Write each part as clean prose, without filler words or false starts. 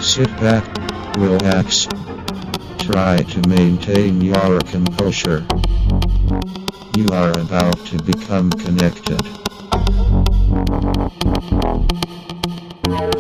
Sit back, relax. Try to maintain your composure. You are about to become connected. Hello.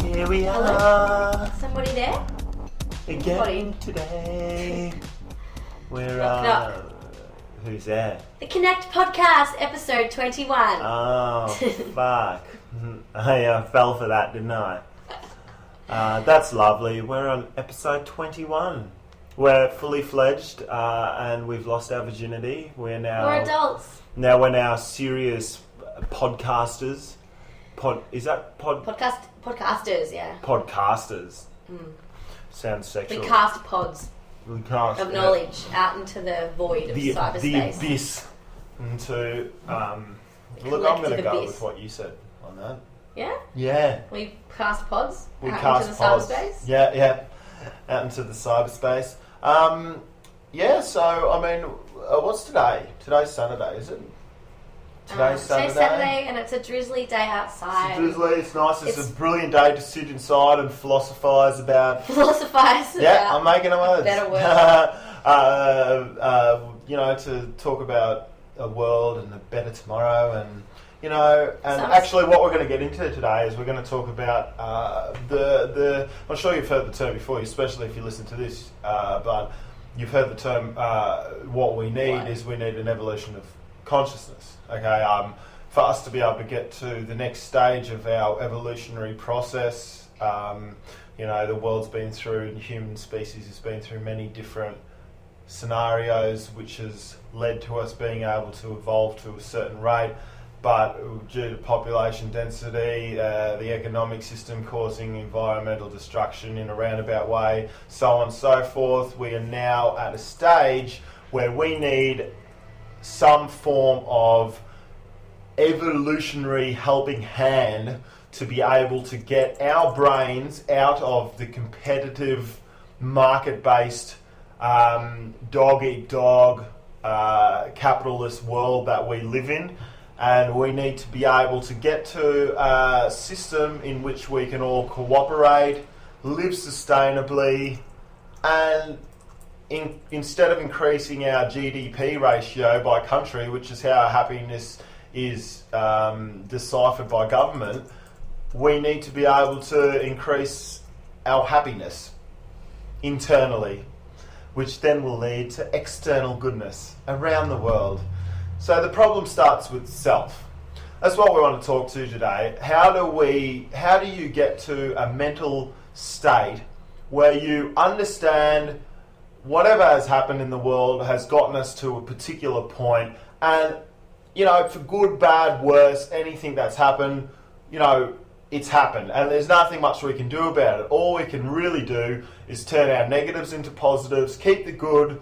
Here we are. Somebody there? Again today. We're Knock, knock. Who's there? The Connect Podcast, episode 21. Oh, fuck. I fell for that, didn't I? That's lovely. We're on episode 21. We're fully fledged and we've lost our virginity. We're adults. Now we're now serious podcasters. Podcasters, yeah. Podcasters. Sounds sexual. We cast pods We cast of knowledge out into the void of cyberspace. The abyss. Into look, I'm going to go with what you said on that. Yeah? Yeah. We cast pods We out cast into the pods. cyberspace. Yeah. Out into the cyberspace. Yeah. So I mean, what's today? Today's Saturday, is it? Today's Saturday, and it's a drizzly day outside. It's drizzly. It's nice. It's a brilliant day to sit inside and philosophise about. Yeah, I'm making a word. Better word. To talk about a world and a better tomorrow, and actually, what we're going to get into today is we're going to talk about the. I'm sure you've heard the term before, especially if you listen to this, but you've heard the term. What we need is we need an evolution of consciousness. Okay, for us to be able to get to the next stage of our evolutionary process, the world's been through, the human species has been through many different scenarios, which has led to us being able to evolve to a certain rate, but due to population density, the economic system causing environmental destruction in a roundabout way, so on and so forth, we are now at a stage where we need some form of evolutionary helping hand to be able to get our brains out of the competitive, market-based, dog-eat-dog, capitalist world that we live in. And we need to be able to get to a system in which we can all cooperate, live sustainably, and instead of increasing our GDP ratio by country, which is how happiness is deciphered by government, we need to be able to increase our happiness internally, which then will lead to external goodness around the world. So the problem starts with self. That's what we want to talk to today. How do you get to a mental state where you understand whatever has happened in the world has gotten us to a particular point, and for good, bad, worse, anything that's happened, it's happened, and there's nothing much we can do about it. All we can really do is turn our negatives into positives, keep the good,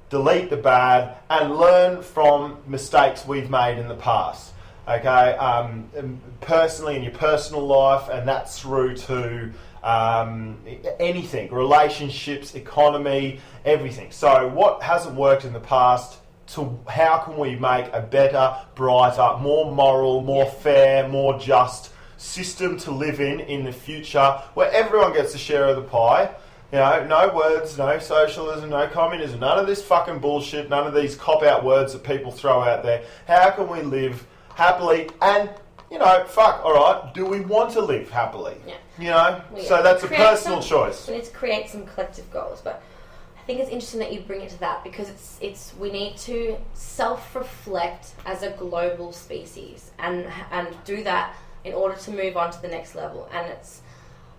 delete the bad, and learn from mistakes we've made in the past. Okay, personally in your personal life, and that's through to anything, relationships, economy, everything. So what hasn't worked in the past, to how can we make a better, brighter, more moral, more fair, more just system to live in the future, where everyone gets a share of the pie. No words, no socialism, no communism, none of this fucking bullshit, none of these cop-out words that people throw out there. How can we live happily and, alright, do we want to live happily? So that's a personal choice. We need to create some collective goals, but I think it's interesting that you bring it to that, because we need to self-reflect as a global species and do that in order to move on to the next level. And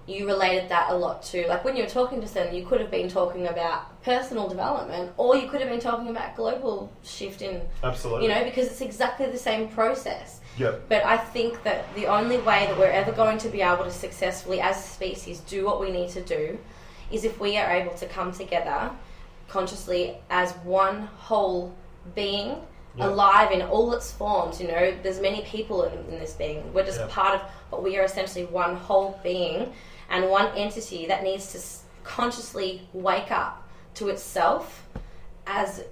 you related that a lot to, like when you were talking to them, you could have been talking about personal development, or you could have been talking about global shift in, absolutely, because it's exactly the same process. Yep. But I think that the only way that we're ever going to be able to successfully, as a species, do what we need to do is if we are able to come together consciously as one whole being alive in all its forms. You know, there's many people in this being. We're just part of, but we are essentially one whole being and one entity that needs to consciously wake up to itself as,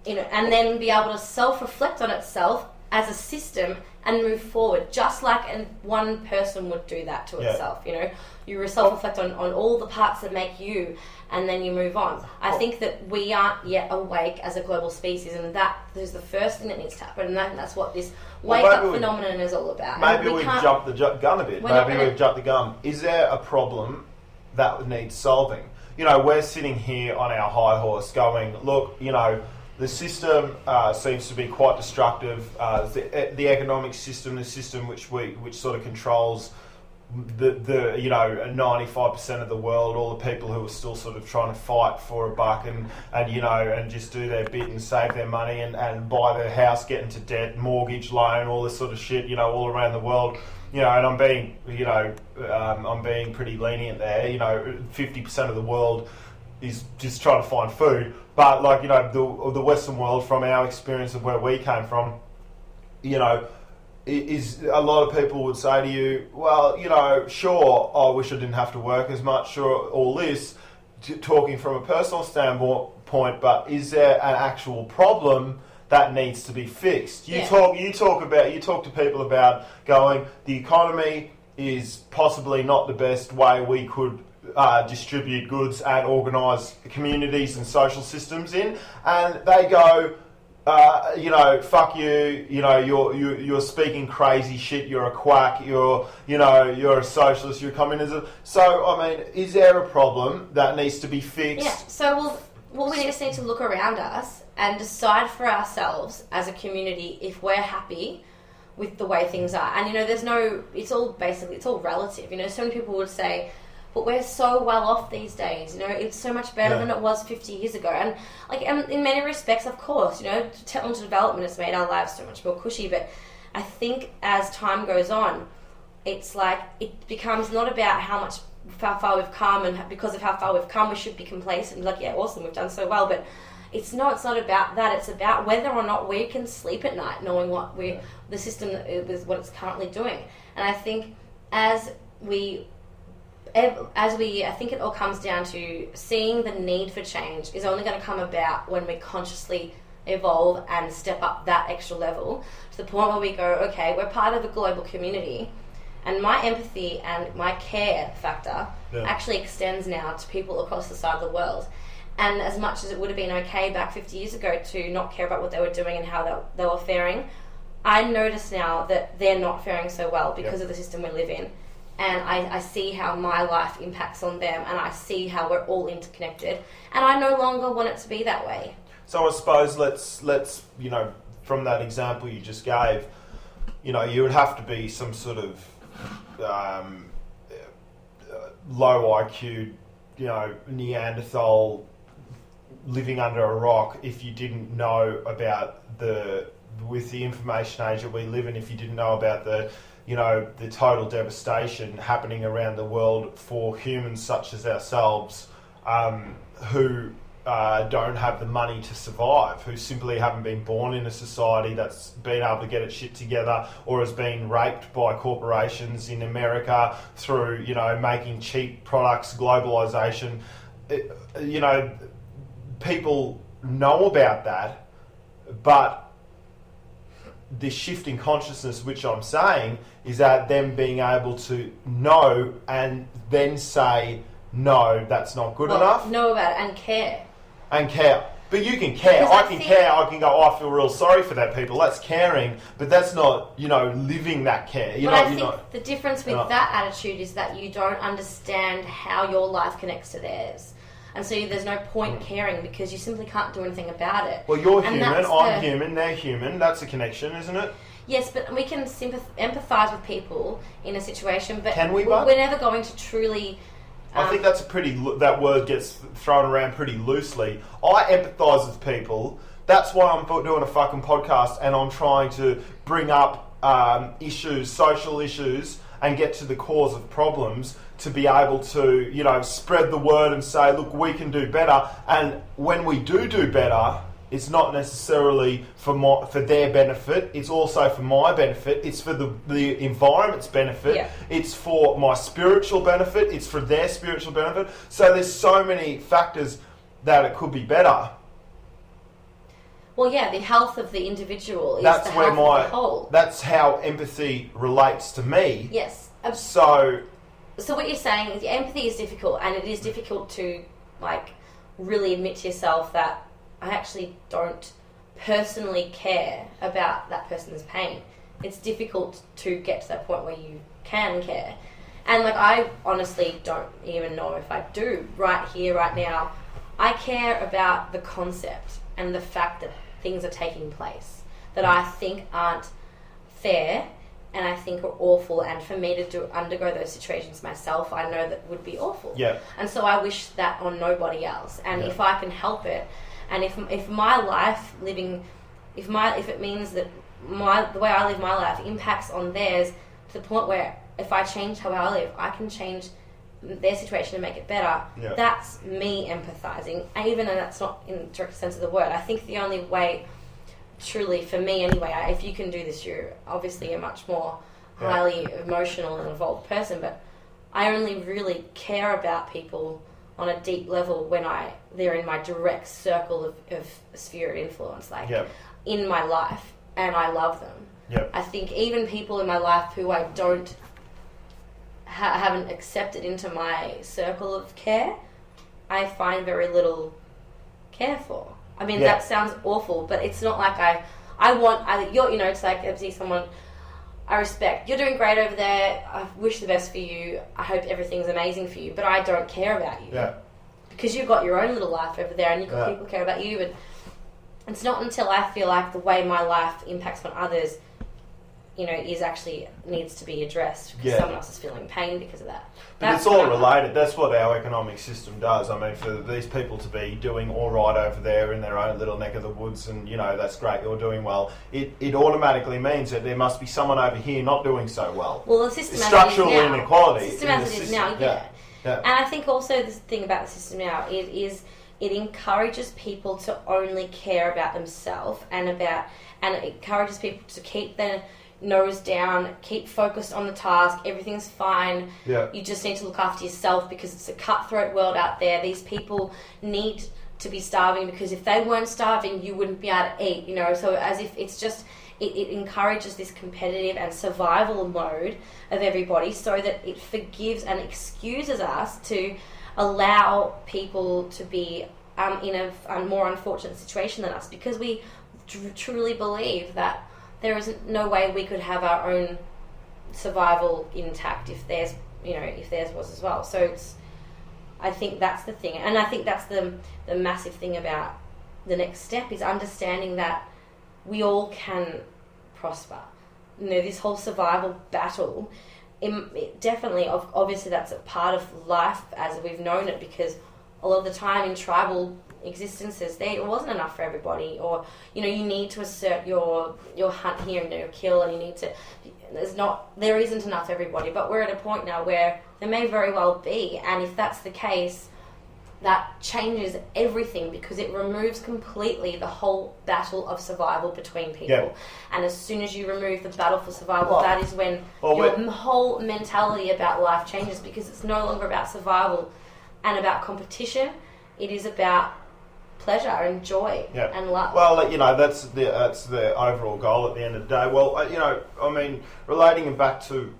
you know, and then be able to self-reflect on itself as a system and move forward, just like one person would do that to itself. You know, you self-reflect on all the parts that make you, and then you move on. I think that we aren't yet awake as a global species, and that is the first thing that needs to happen, and that's what this wake-up phenomenon is all about. Maybe we've jumped the gun a bit. We've jumped the gun. Is there a problem that needs solving? You know, we're sitting here on our high horse going, look, you know, the system seems to be quite destructive. The economic system, the system which sort of controls the 95% of the world, all the people who are still sort of trying to fight for a buck and just do their bit and save their money and buy their house, get into debt, mortgage loan, all this sort of shit, you know, all around the world. You know, and I'm being pretty lenient there. You know, 50% of the world is just trying to find food. But, like, you know, the Western world, from our experience of where we came from, you know, is a lot of people would say to you, well, you know, sure, I wish I didn't have to work as much, sure, all this, talking from a personal standpoint, but is there an actual problem that needs to be fixed? You talk to people about going, the economy is possibly not the best way we could distribute goods and organise communities and social systems in, and they go, fuck you, you know, you're speaking crazy shit, you're a quack, you're a socialist, you're a communist. So, I mean, is there a problem that needs to be fixed? Yeah, so we just need to look around us and decide for ourselves as a community if we're happy with the way things are. And, you know, it's all relative. You know, so many people would say, but we're so well off these days, you know, it's so much better than it was 50 years ago. And, like, in many respects, of course, you know, technological development has made our lives so much more cushy. But I think as time goes on, it's like, it becomes not about how far we've come, and because of how far we've come, we should be complacent and like, yeah, awesome, we've done so well. But it's not about that. It's about whether or not we can sleep at night knowing what the system is, what it's currently doing. And I think I think it all comes down to seeing the need for change is only going to come about when we consciously evolve and step up that extra level to the point where we go, okay, we're part of a global community, and my empathy and my care factor actually extends now to people across the side of the world. And as much as it would have been okay back 50 years ago to not care about what they were doing and how they were faring, I notice now that they're not faring so well because of the system we live in. And I see how my life impacts on them, and I see how we're all interconnected, and I no longer want it to be that way. So I suppose let's you know, from that example you just gave, you know, you would have to be some sort of low IQ, you know, Neanderthal living under a rock if you didn't know about with the information age that we live in, if you didn't know about the total devastation happening around the world for humans such as ourselves, who don't have the money to survive, who simply haven't been born in a society that's been able to get its shit together, or has been raped by corporations in America through, you know, making cheap products, globalization. You know, people know about that, but this shift in consciousness, which I'm saying, is that them being able to know and then say, no, that's not good enough. Know about it and care. And care. But you can care. I can care. I can go, I feel real sorry for that people. That's caring, but that's not, you know, living that care. I think the difference with that attitude is that you don't understand how your life connects to theirs. And so there's no point caring because you simply can't do anything about it. Well, you're human, I'm human, they're human. That's a connection, isn't it? Yes, but we can empathise with people in a situation, but can we, we're never going to truly... I think that's that word gets thrown around pretty loosely. I empathise with people. That's why I'm doing a fucking podcast, and I'm trying to bring up social issues, and get to the cause of problems to be able to, you know, spread the word and say, look, we can do better. And when we do better, It's not necessarily for their benefit. It's also for my benefit. It's for the environment's benefit. Yeah. It's for my spiritual benefit. It's for their spiritual benefit. So there's so many factors that it could be better. Well, yeah, the health of the individual is That's the where health of the whole. That's how empathy relates to me. Yes. So what you're saying is empathy is difficult, and it is difficult to really admit to yourself that I actually don't personally care about that person's pain. It's difficult to get to that point where you can care. And I honestly don't even know if I do right here, right now. I care about the concept and the fact that things are taking place that I think aren't fair and I think are awful, and for me to undergo those situations myself, I know that would be awful. Yeah. And so I wish that on nobody else. And if I can help it, and if my life living, if it means that the way I live my life impacts on theirs to the point where if I change how I live, I can change their situation and make it better. Yeah. That's me empathizing, even though that's not in the direct sense of the word. I think the only way, truly for me anyway, if you can do this, you're obviously a much more highly emotional and involved person. But I only really care about people on a deep level when they're in my direct circle of sphere of influence, in my life, and I love them. Yep. I think even people in my life who I don't haven't accepted into my circle of care, I find very little care for. I mean, that sounds awful, but it's not like it's like I see someone I respect. You're doing great over there. I wish the best for you. I hope everything's amazing for you, but I don't care about you. Yeah. Because you've got your own little life over there, and you've got people who care about you, and it's not until I feel like the way my life impacts on others, is actually needs to be addressed because someone else is feeling pain because of that. But it's all related. That's what our economic system does. I mean, for these people to be doing all right over there in their own little neck of the woods, and that's great, you're doing well. It automatically means that there must be someone over here not doing so well. Well, the system structural inequality. The system as it is now, yeah. And I think also the thing about the system now is it encourages people to only care about themselves and it encourages people to keep their nose down, keep focused on the task, everything's fine. Yeah. You just need to look after yourself because it's a cutthroat world out there. These people need to be starving because if they weren't starving, you wouldn't be able to eat, So as if it's just, it encourages this competitive and survival mode of everybody so that it forgives and excuses us to allow people to be in a more unfortunate situation than us because we truly believe that there is no way we could have our own survival intact if theirs was as well. So I think that's the thing, and I think that's the massive thing about the next step is understanding that we all can prosper. This whole survival battle, definitely, obviously, that's a part of life as we've known it because a lot of the time in tribal existences there wasn't enough for everybody, or you need to assert your hunt here and your kill, and you need to there isn't enough for everybody. But we're at a point now where there may very well be, and if that's the case, that changes everything because it removes completely the whole battle of survival between people. And as soon as you remove the battle for survival, that is when your whole mentality about life changes because it's no longer about survival and about competition. It is about pleasure and joy and love. Well, that's the overall goal at the end of the day. Well, I mean, relating it back to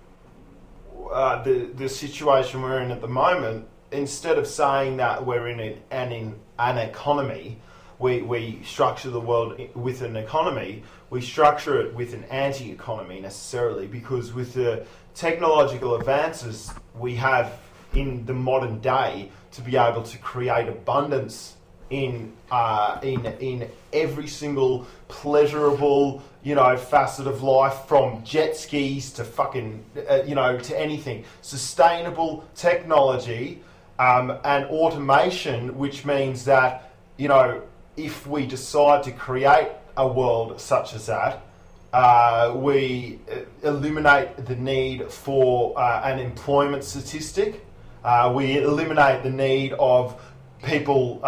the situation we're in at the moment, instead of saying that we're in an economy, we structure the world with an economy, we structure it with an anti-economy necessarily, because with the technological advances we have in the modern day to be able to create abundance in every single pleasurable facet of life, from jet skis to fucking to anything, sustainable technology and automation, which means that if we decide to create a world such as that, we eliminate the need for an employment statistic. We eliminate the need of people